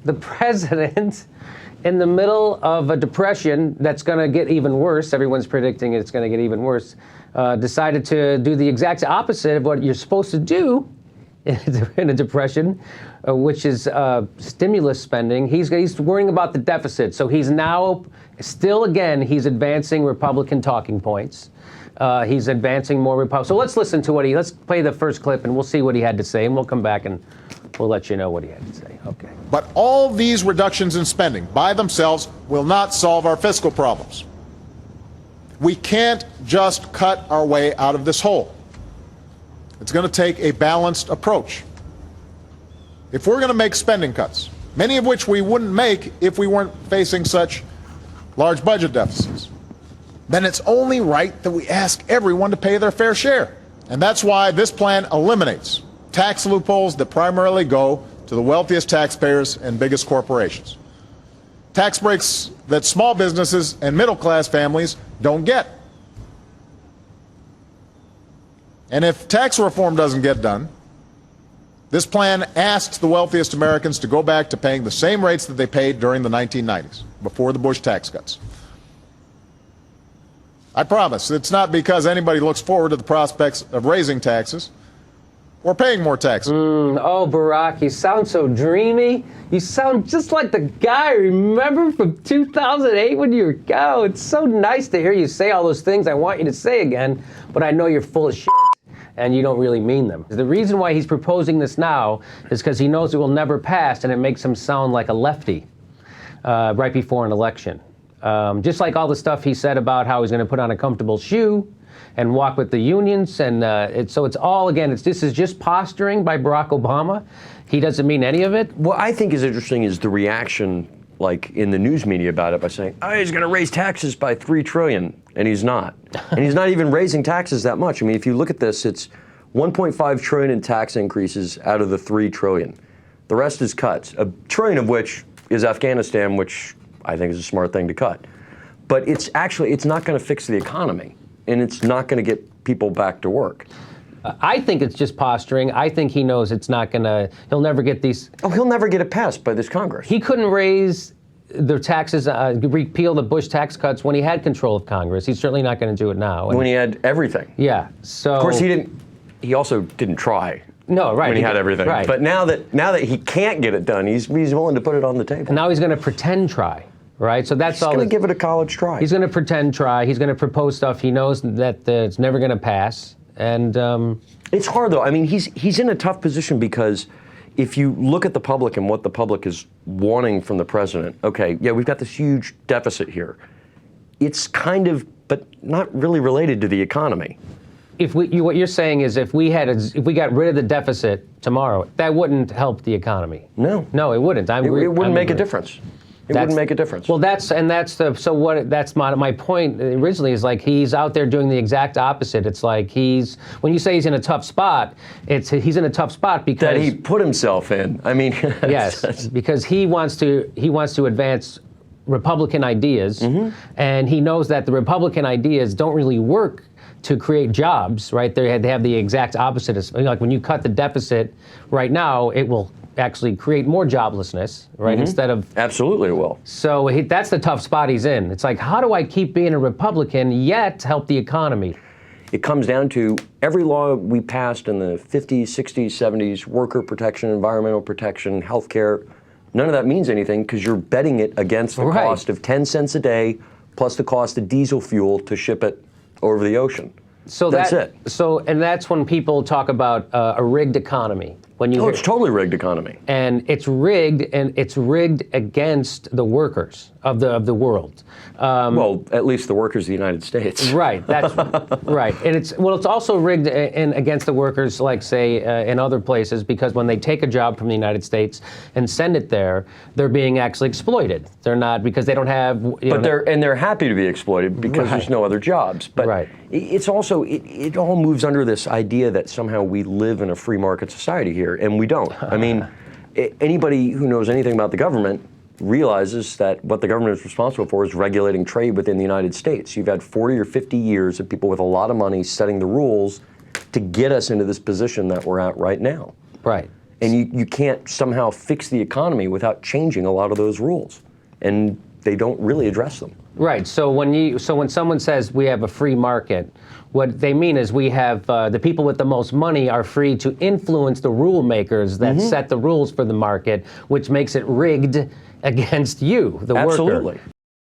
the president, in the middle of a depression that's going to get even worse, everyone's predicting it's going to get even worse, decided to do the exact opposite of what you're supposed to do in a depression, which is stimulus spending. He's worrying about the deficit. So he's now, still again, he's advancing Republican talking points. He's advancing more Republican. So let's listen to let's play the first clip and we'll see what he had to say, and we'll come back and we'll let you know what he had to say. Okay. But all these reductions in spending by themselves will not solve our fiscal problems. We can't just cut our way out of this hole. It's going to take a balanced approach. If we're going to make spending cuts, many of which we wouldn't make if we weren't facing such large budget deficits, then it's only right that we ask everyone to pay their fair share. And that's why this plan eliminates tax loopholes that primarily go to the wealthiest taxpayers and biggest corporations. Tax breaks that small businesses and middle-class families don't get. And if tax reform doesn't get done, this plan asks the wealthiest Americans to go back to paying the same rates that they paid during the 1990s, before the Bush tax cuts. I promise it's not because anybody looks forward to the prospects of raising taxes or paying more taxes. Oh, Barack, you sound so dreamy. You sound just like the guy, remember, from 2008 when you were, oh, it's so nice to hear you say all those things I want you to say again, but I know you're full of shit and you don't really mean them. The reason why he's proposing this now is because he knows it will never pass, and it makes him sound like a lefty right before an election. Just like all the stuff he said about how he's going to put on a comfortable shoe and walk with the unions, and so it's all, again, this is just posturing by Barack Obama. He doesn't mean any of it. What I think is interesting is the reaction, like in the news media about it, by saying, oh, he's going to raise taxes by $3 trillion, and he's not. And he's not even raising taxes that much. I mean, if you look at this, it's $1.5 trillion in tax increases out of the $3 trillion. The rest is cuts, $1 trillion of which is Afghanistan, which I think is a smart thing to cut. But it's not going to fix the economy, and it's not going to get people back to work. I think it's just posturing. I think he knows it's not going to, he'll never get these. Oh, he'll never get it passed by this Congress. He couldn't raise the taxes, repeal the Bush tax cuts when he had control of Congress. He's certainly not going to do it now. When he had everything. Yeah, so. Of course, he also didn't try. No, right. When he had everything. Right. But now that he can't get it done, he's willing to put it on the table. And now he's going to pretend try. Right, so that's all. He's going to give it a college try. He's going to pretend try. He's going to propose stuff he knows that it's never going to pass, and it's hard though. I mean, he's in a tough position because if you look at the public and what the public is wanting from the president, okay, yeah, we've got this huge deficit here. It's kind of, but not really related to the economy. What you're saying is if we got rid of the deficit tomorrow, that wouldn't help the economy. No, it wouldn't. It wouldn't make a difference. It wouldn't make a difference. Well, that's my point originally is like he's out there doing the exact opposite. It's like when you say he's in a tough spot, he's in a tough spot because that he put himself in. I mean, yes, because he wants to advance Republican ideas, and he knows that the Republican ideas don't really work to create jobs, right? They have the exact opposite. Like when you cut the deficit right now, it will actually create more joblessness, right? Instead of... Absolutely it will. So that's the tough spot he's in. It's like, how do I keep being a Republican yet help the economy? It comes down to every law we passed in the 50s, 60s, 70s, worker protection, environmental protection, healthcare, none of that means anything because you're betting it against the cost of 10 cents a day plus the cost of diesel fuel to ship it over the ocean. So that's it. So, and that's when people talk about a rigged economy. It's totally rigged economy. And it's rigged against the workers of the world. Well, at least the workers of the United States. Right. That's right. And it's also rigged against the workers, like say in other places, because when they take a job from the United States and send it there, they're being actually exploited. They're not because they don't have. They're happy to be exploited because there's no other jobs. But it's also it all moves under this idea that somehow we live in a free market society here, and we don't. I mean, anybody who knows anything about the government realizes that what the government is responsible for is regulating trade within the United States. You've had 40 or 50 years of people with a lot of money setting the rules to get us into this position that we're at right now. Right. And you can't somehow fix the economy without changing a lot of those rules. And they don't really address them. Right. So when someone says we have a free market, what they mean is we have the people with the most money are free to influence the rule makers that set the rules for the market, which makes it rigged against you, the worker. Absolutely.